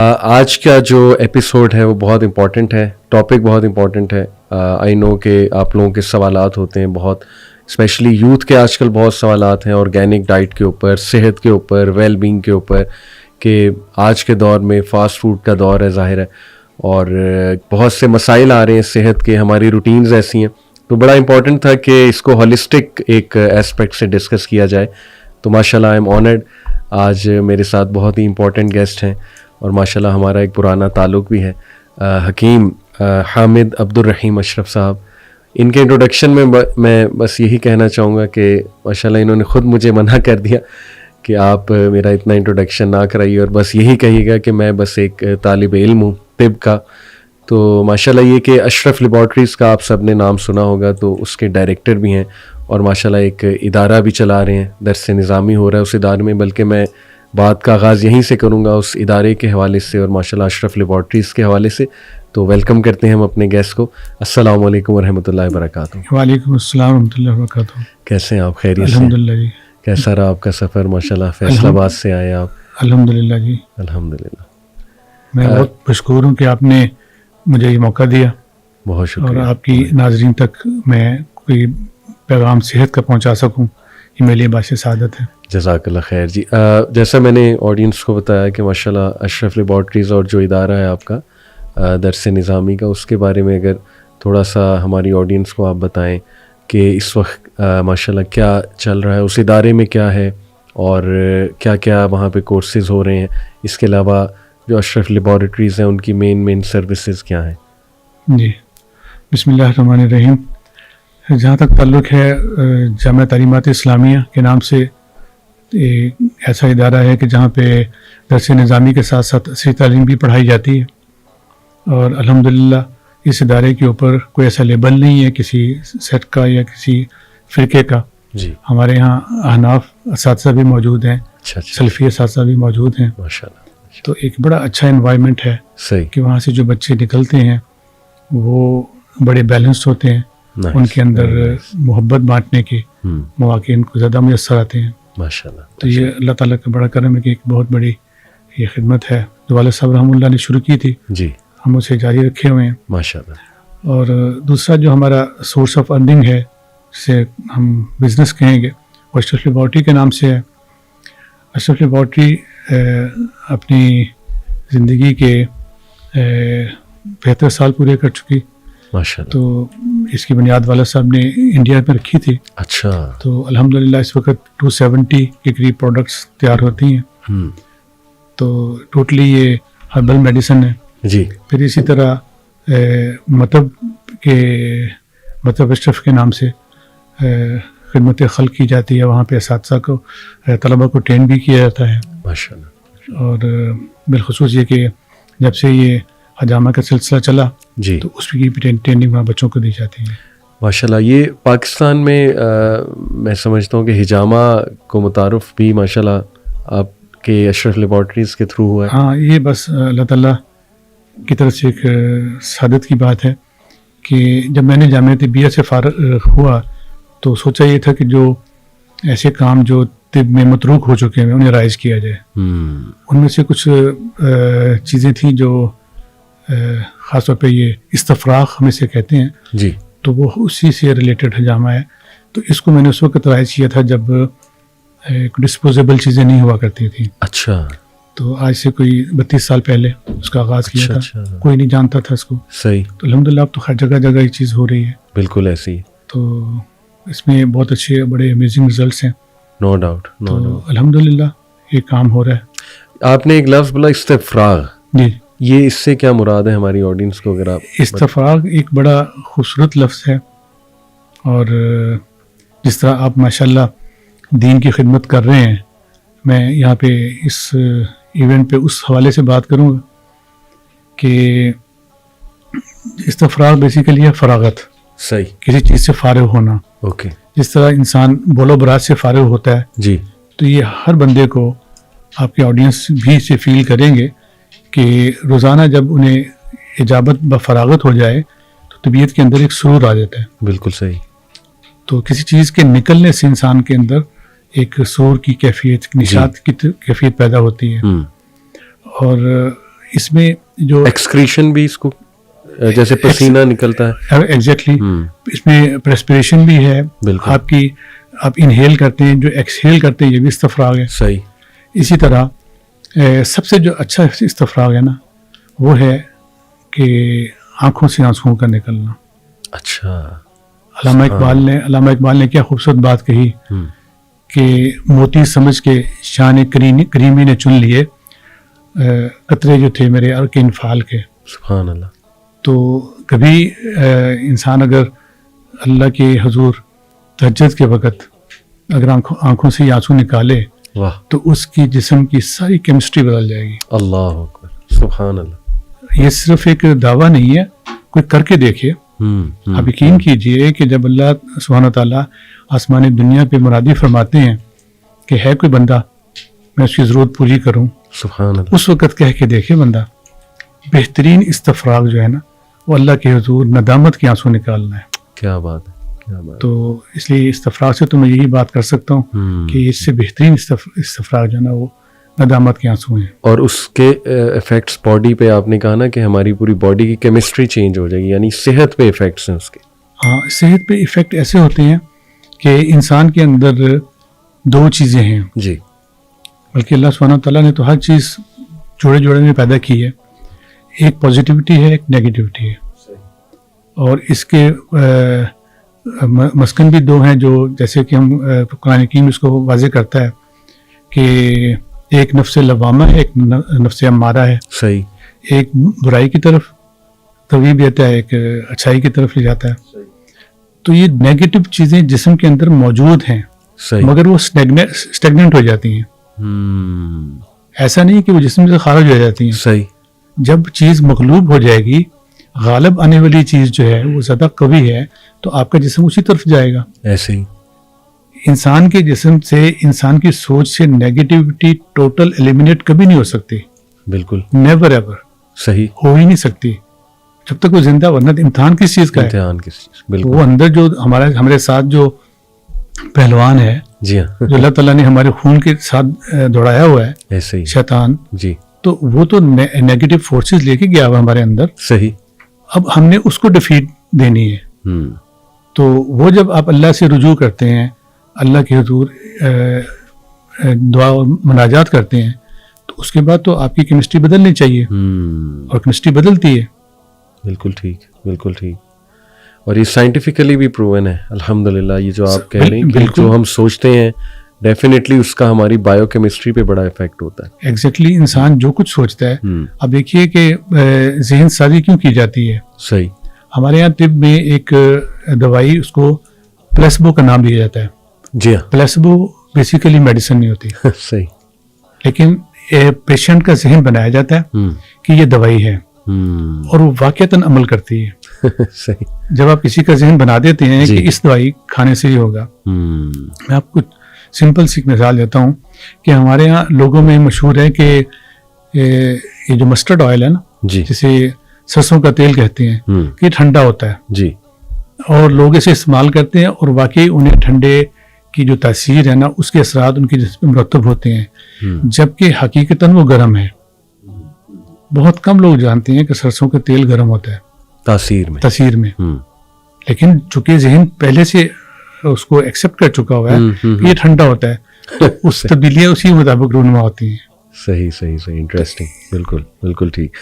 آج کا جو ایپیسوڈ ہے وہ بہت امپورٹنٹ ہے، ٹاپک بہت امپورٹنٹ ہے. آئی نو کہ آپ لوگوں کے سوالات ہوتے ہیں بہت، اسپیشلی یوتھ کے آج کل بہت سوالات ہیں آرگینک ڈائٹ کے اوپر، صحت کے اوپر، ویل بینگ کے اوپر، کہ آج کے دور میں فاسٹ فوڈ کا دور ہے ظاہر ہے، اور بہت سے مسائل آ رہے ہیں صحت کے، ہماری روٹینز ایسی ہیں، تو بڑا امپورٹنٹ تھا کہ اس کو ہولسٹک ایک ایسپیکٹ سے ڈسکس کیا جائے. تو ماشاء اللہ آئی ایم آنرڈ، آج میرے ساتھ بہت ہی امپورٹنٹ گیسٹ ہیں، اور ماشاء اللہ ہمارا ایک پرانا تعلق بھی ہے. حکیم حامد عبدالرحیم اشرف صاحب، ان کے انٹروڈکشن میں بس یہی کہنا چاہوں گا کہ ماشاء اللہ انہوں نے خود مجھے منع کر دیا کہ آپ میرا اتنا انٹروڈکشن نہ کرائیے، اور بس یہی کہیے گا کہ میں بس ایک طالب علم ہوں طب کا. تو ماشاء اللہ یہ کہ اشرف لیبارٹریز کا آپ سب نے نام سنا ہوگا، تو اس کے ڈائریکٹر بھی ہیں، اور ماشاء اللہ ایک ادارہ بھی چلا رہے ہیں، درس نظامی ہو رہا ہے اس ادارے میں، بلکہ میں بات کا آغاز یہیں سے کروں گا اس ادارے کے حوالے سے اور ماشاء اللہ اشرف لیبارٹریز کے حوالے سے. تو ویلکم کرتے ہیں ہم اپنے گیسٹ کو. السلام علیکم ورحمۃ اللہ وبرکاتہ. وعلیکم السلام ورحمۃ اللہ وبرکاتہ. کیسے ہیں آپ؟ خیریت سے؟ الحمدللہ جی. کیسا رہا آپ کا سفر؟ ماشاء اللہ فیصل آباد سے آئے آپ. الحمدللہ جی. الحمدللہ. میں بہت مشکور ہوں کہ آپ نے مجھے یہ موقع دیا، بہت شکریہ، اور آپ کی ناظرین تک میں کوئی پیغام صحت کا پہنچا سکوں، یہ میرے لیے باعث سعادت ہے. جزاک اللہ خیر جی. جیسا میں نے آڈینس کو بتایا کہ ماشاء اللہ اشرف لیبارٹریز اور جو ادارہ ہے آپ کا درس نظامی کا، اس کے بارے میں اگر تھوڑا سا ہماری آڈینس کو آپ بتائیں کہ اس وقت ماشاء اللہ کیا چل رہا ہے اس ادارے میں، کیا ہے اور کیا کیا وہاں پہ کورسز ہو رہے ہیں. اس کے علاوہ جو اشرف لیبارٹریز ہیں ان کی مین سروسز کیا ہیں؟ جی بسم اللہ الرحمن الرحیم. جہاں تک تعلق ہے جامعہ تعلیمات اسلامیہ کے نام سے ایک ایسا ادارہ ہے کہ جہاں پہ درس نظامی کے ساتھ ساتھ عصری تعلیم بھی پڑھائی جاتی ہے، اور الحمدللہ اس ادارے کے اوپر کوئی ایسا لیبل نہیں ہے کسی سیٹ کا یا کسی فرقے کا. جی ہمارے یہاں احناف اساتذہ بھی موجود ہیں، سلفی اساتذہ بھی موجود ہیں. ماشاء اللہ. تو ایک بڑا اچھا انوائرمنٹ ہے صحیح کہ وہاں سے جو بچے نکلتے ہیں وہ بڑے بیلنسڈ ہوتے ہیں، ان کے اندر محبت بانٹنے کے مواقع ان کو زیادہ میسر آتے ہیں. ماشاء اللہ. تو یہ اللہ تعالیٰ کا بڑا کرم ہے کہ ایک بہت بڑی یہ خدمت ہے جو والد صاحب رحمہ اللہ نے شروع کی تھی، جی ہم اسے جاری رکھے ہوئے ہیں. ماشاء اللہ. اور دوسرا جو ہمارا سورس آف ارننگ ہے، جسے ہم بزنس کہیں گے، وہ اشرف لیبارٹری کے نام سے ہے. اشرف لیبارٹری اپنی زندگی کے 75 سال پورے کر چکی. ماشاء اللہ. تو اس کی بنیاد والد صاحب نے انڈیا میں رکھی تھی. اچھا. تو الحمدللہ اس وقت 270 کے قریب پروڈکٹس تیار ہوتی ہیں. تو ٹوٹلی یہ ہربل میڈیسن ہے. جی. پھر اسی طرح مطب اشرف کے نام سے خدمت خلق کی جاتی ہے. وہاں پہ اساتذہ کو، طلبہ کو ٹرین بھی کیا جاتا ہے. ماشاء اللہ. اور بالخصوص یہ کہ جب سے یہ حجامہ کا سلسلہ چلا، جی، تو اس کی ٹریننگ وہاں بچوں کو دی جاتی ہے. ماشاء اللہ. یہ پاکستان میں میں سمجھتا ہوں کہ حجامہ کو متعارف بھی ماشاء اللہ آپ کے اشرف لیبارٹریز کے تھرو ہوا ہے. ہاں، یہ بس اللہ تعالیٰ کی طرف سے ایک سعادت کی بات ہے کہ جب میں نے جامعہ طبیہ سے فارغ ہوا تو سوچا یہ تھا کہ جو ایسے کام جو طب میں متروک ہو چکے ہیں انہیں رائج کیا جائے. ان میں سے کچھ چیزیں تھیں جو خاص طور پہ یہ استفراغ ہم اسے کہتے ہیں. جی. تو وہ اسی سے ریلیٹڈ حجامہ ہے. تو اس کو میں نے اس وقت رائج کیا تھا جب ڈسپوزیبل چیزیں نہیں ہوا کرتی تھیں. اچھا. تو آج سے کوئی 32 سال پہلے اس کا آغاز کیا تھا. کوئی نہیں جانتا تھا اس کو. صحیح. تو الحمدللہ اب تو ہر جگہ یہ چیز ہو رہی ہے. بالکل ایسی. تو اس میں بہت اچھے بڑے امیزنگ رزلٹس ہیں. No doubt. تو الحمدللہ یہ کام ہو رہا ہے. آپ نے ایک لفظ بولا استفراغ. جی. یہ اس سے کیا مراد ہے ہماری آڈینس کو اگر آپ؟ استفراغ ایک بڑا خوبصورت لفظ ہے، اور جس طرح آپ ماشاءاللہ دین کی خدمت کر رہے ہیں، میں یہاں پہ اس ایونٹ پہ اس حوالے سے بات کروں گا کہ استفراغ بیسیکلی ہے فراغت. صحیح. کسی چیز سے فارغ ہونا. اوکے. جس طرح انسان بول و برات سے فارغ ہوتا ہے، جی، تو یہ ہر بندے کو، آپ کے آڈینس بھی اسے فیل کریں گے کہ روزانہ جب انہیں اجابت بفراغت ہو جائے تو طبیعت کے اندر ایک سرور آ جاتا ہے. بالکل صحیح. تو کسی چیز کے نکلنے سے انسان کے اندر ایک سرور کی کیفیت، نشاط کی کیفیت پیدا ہوتی ہے. اور اس میں جو ایکسکریشن بھی اس کو جیسے پسینہ نکلتا ہے. ایگزیکٹلی اس میں پریسپریشن بھی ہے بالکل. آپ انہیل کرتے ہیں, جو ایکسہیل کرتے ہیں یہ بھی استفراغ ہے. صحیح. اسی طرح سب سے جو اچھا استفراغ ہے نا وہ ہے کہ آنکھوں سے آنسوؤں کا نکلنا. اچھا. علامہ اقبال نے کیا خوبصورت بات کہی کہ موتی سمجھ کے شان کریمی نے چن لیے قطرے جو تھے میرے ارک انفعال کے. سبحان اللہ. تو کبھی انسان اگر اللہ کے حضور تہجد کے وقت اگر آنکھوں سے آنسو نکالے واہ تو اس کی جسم کی ساری کیمسٹری بدل جائے گی. اللہ اکبر. سبحان اللہ. یہ صرف ایک دعویٰ نہیں ہے, کوئی کر کے دیکھے. آپ یقین کیجئے کہ جب اللہ سبحانہ تعالیٰ آسمانی دنیا پہ مرادی فرماتے ہیں کہ ہے کوئی بندہ میں اس کی ضرورت پوری کروں, سبحان اللہ. اس وقت کہہ کے دیکھے بندہ. بہترین استفراغ جو ہے نا وہ اللہ کے حضور ندامت کے آنسو نکالنا ہے. کیا بات ہے, کیا بات. تو اس لیے استفراغ سے تو میں یہی بات کر سکتا ہوں کہ اس سے بہترین استفراغ جو ہے نا وہ ندامت کے آنسو ہیں. اور اس کے ایفیکٹس باڈی پہ آپ نے کہا نا کہ ہماری پوری باڈی کی کیمسٹری چینج ہو جائے گی, یعنی صحت پہ ایفیکٹس ہیں اس کے. ہاں, صحت پہ ایفیکٹ ایسے ہوتے ہیں کہ انسان کے اندر دو چیزیں ہیں جی. بلکہ اللہ سبحانہ تعالیٰ نے تو ہر چیز جوڑے میں پیدا کی ہے. ایک پازیٹیوٹی ہے, ایک نیگیٹیوٹی ہے, اور اس کے مسکن بھی دو ہیں جو جیسے کہ ہم قرآن حکیم اس کو واضح کرتا ہے کہ ایک نفس لوامہ ہے, ایک نفس امارہ ہے. صحیح. ایک برائی کی طرف ترغیب دیتا ہے, ایک اچھائی کی طرف لے جاتا ہے. تو یہ نیگیٹو چیزیں جسم کے اندر موجود ہیں صحیح. مگر وہ اسٹیگننٹ ہو جاتی ہیں. ایسا نہیں کہ وہ جسم سے خارج ہو جاتی ہیں. صحیح. جب چیز مغلوب ہو جائے گی, غالب آنے والی چیز جو ہے وہ زیادہ قوی ہے, تو آپ کا جسم اسی طرف جائے گا. ایسے ہی انسان کے جسم سے, انسان کی سوچ سے نیگیٹیوٹی ٹوٹل ایلیمینیٹ کبھی نہیں ہو سکتی. بالکل. Never ever. صحیح. ہو ہی نہیں سکتی جب تک وہ زندہ. ورنہ امتحان کس چیز کا ہے؟ امتحان کس چیز. بالکل. وہ اندر جو ہمارے ساتھ جو پہلوان ہے, جی ہاں, جو اللہ تعالیٰ نے ہمارے خون کے ساتھ دوڑایا ہوا ہے, ایسے ہی شیطان, جی, تو وہ تو نیگیٹو فورسز لے کے گیا ہوا ہمارے اندر. صحیح. اب ہم نے اس کو ڈیفیٹ دینی ہے. تو وہ جب آپ اللہ سے رجوع کرتے ہیں, اللہ کے حضور دعا اور مناجات کرتے ہیں, تو اس کے بعد تو آپ کی کیمسٹری بدلنی چاہیے, اور کیمسٹری بدلتی ہے. بالکل ٹھیک, بالکل ٹھیک. اور یہ سائنٹیفکلی بھی پروون ہے الحمدللہ. یہ جو آپ کہہ رہے ہیں کہ جو ہم سوچتے ہیں ڈیفینیٹلی اس کا ہماری بایو کیمسٹری پہ بڑا افیکٹ ہوتا ہے. ایگزیکٹلی. انسان جو کچھ سوچتا ہے, اب دیکھیے کہ ذہن سازی کیوں کی جاتی ہے. صحیح. ہمارے یہاں طب میں ایک دوائی, اس کو پلیسبو کا نام دیا جاتا ہے. جی ہاں. پلیسبو بیسیکلی میڈیسن نہیں ہوتی. صحیح. لیکن پیشنٹ کا ذہن بنایا جاتا ہے کہ یہ دوائی ہے, اور وہ واقعتاً عمل کرتی ہے. صحیح. جب آپ کسی کا ذہن بنا دیتے ہیں کہ اس دوائی کھانے سے ہی ہوگا. میں آپ کو سمپل سی مثال دیتا ہوں کہ ہمارے ہاں لوگوں میں مشہور ہے کہ یہ جو مسٹرڈ آئل ہے نا, جی, جسے سرسوں کا تیل کہتے ہیں, کہ یہ ٹھنڈا ہوتا ہے. جی. اور لوگ اسے استعمال کرتے ہیں, اور واقعی انہیں ٹھنڈے کی جو تاثیر ہے نا اس کے اثرات ان کے جسم میں مرتب ہوتے ہیں, جبکہ حقیقتاً وہ گرم ہے. بہت کم لوگ جانتے ہیں کہ سرسوں کا تیل گرم ہوتا ہے تاثیر میں. لیکن چونکہ ذہن پہلے سے اس کو ایکسیپٹ کر چکا ہوا ہے کہ یہ ٹھنڈا ہوتا ہے, تو اس تبدیلیاں اسی مطابق رونما ہوتی ہیں. صحیح, صحیح, صحیح. انٹرسٹنگ. بالکل, بالکل ٹھیک.